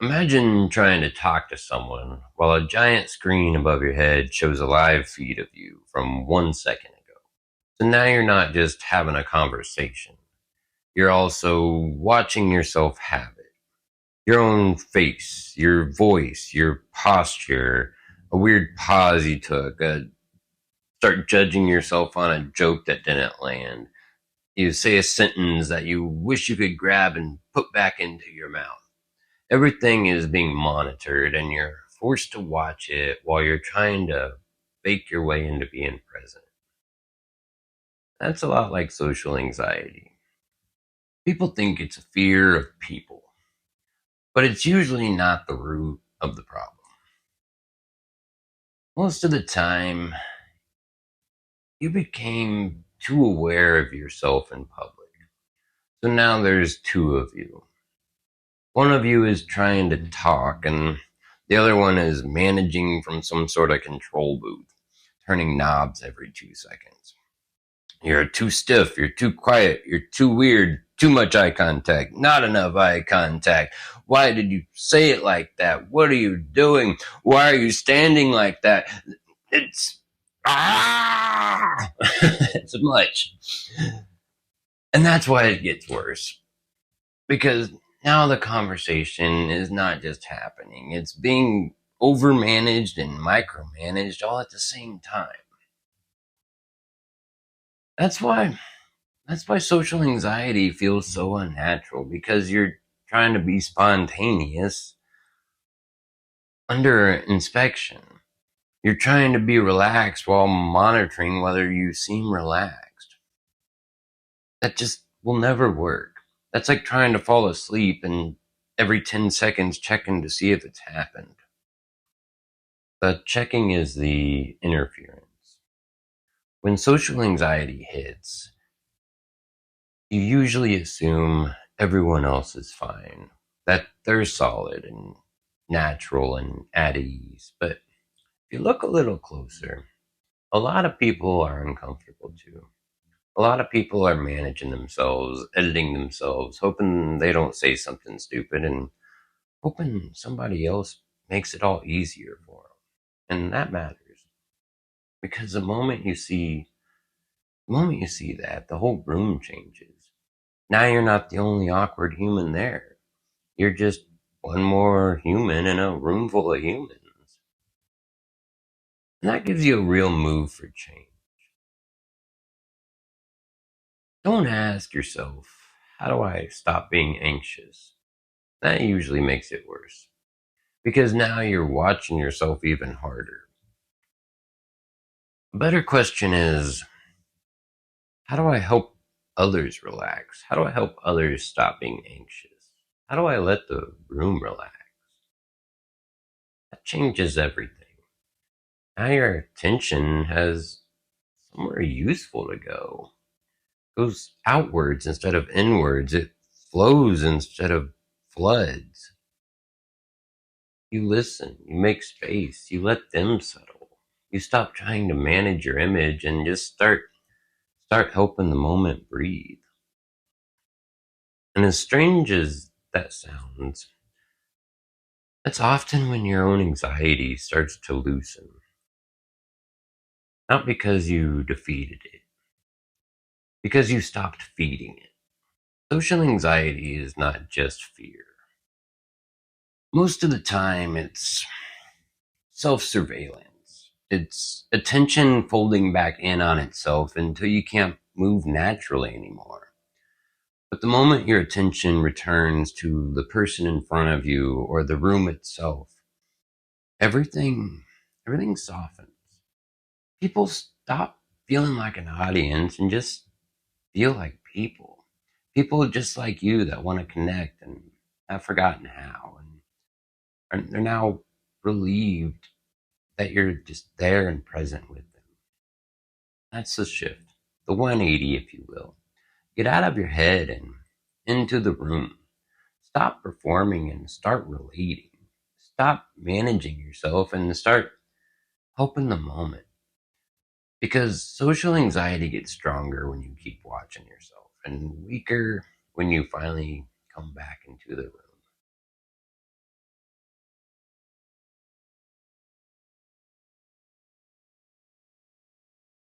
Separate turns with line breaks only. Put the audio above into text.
Imagine trying to talk to someone while a giant screen above your head shows a live feed of you from 1 second ago. So now you're not just having a conversation, you're also watching yourself have it. Your own face, your voice, your posture, a weird pause you took, start judging yourself on a joke that didn't land. You say a sentence that you wish you could grab and put back into your mouth. Everything is being monitored and you're forced to watch it while you're trying to fake your way into being present. That's a lot like social anxiety. People think it's a fear of people, but it's usually not the root of the problem. Most of the time, you became too aware of yourself in public. So now there's two of you. One of you is trying to talk, and the other one is managing from some sort of control booth, turning knobs every 2 seconds. You're too stiff, you're too quiet, you're too weird, too much eye contact, not enough eye contact. Why did you say it like that? What are you doing? Why are you standing like that? It's it's much. And that's why it gets worse. Because now the conversation is not just happening, it's being overmanaged and micromanaged all at the same time. That's why that's why social anxiety feels so unnatural, because you're trying to be spontaneous under inspection. You're trying to be relaxed while monitoring whether you seem relaxed. That just will never work. That's like trying to fall asleep and every 10 seconds checking to see if it's happened. The checking is the interference. When social anxiety hits, you usually assume everyone else is fine, that they're solid and natural and at ease. But if you look a little closer, a lot of people are uncomfortable too. A lot of people are managing themselves, editing themselves, hoping they don't say something stupid and hoping somebody else makes it all easier for them. And that matters because the moment you see that, the whole room changes. Now you're not the only awkward human there. You're just one more human in a room full of humans. And that gives you a real move for change. Don't ask yourself, how do I stop being anxious? That usually makes it worse. Because now you're watching yourself even harder. A better question is, how do I help others relax? How do I help others stop being anxious? How do I let the room relax? That changes everything. Now your attention has somewhere useful to go. It goes outwards instead of inwards. It flows instead of floods. You listen, you make space, you let them settle. You stop trying to manage your image and just start helping the moment breathe. And as strange as that sounds, that's often when your own anxiety starts to loosen. Not because you defeated it, because you stopped feeding it. Social anxiety is not just fear. Most of the time, it's self surveillance. It's attention folding back in on itself until you can't move naturally anymore. But the moment your attention returns to the person in front of you or the room itself, everything everything softens. People stop feeling like an audience and just feel like people. People just like you that want to connect and have forgotten how, and they're now relieved that you're just there and present with them. That's the shift, the 180, if you will. Get out of your head and into the room. Stop performing and start relating. Stop managing yourself and start helping the moment. Because social anxiety gets stronger when you keep watching yourself and weaker when you finally come back into the room.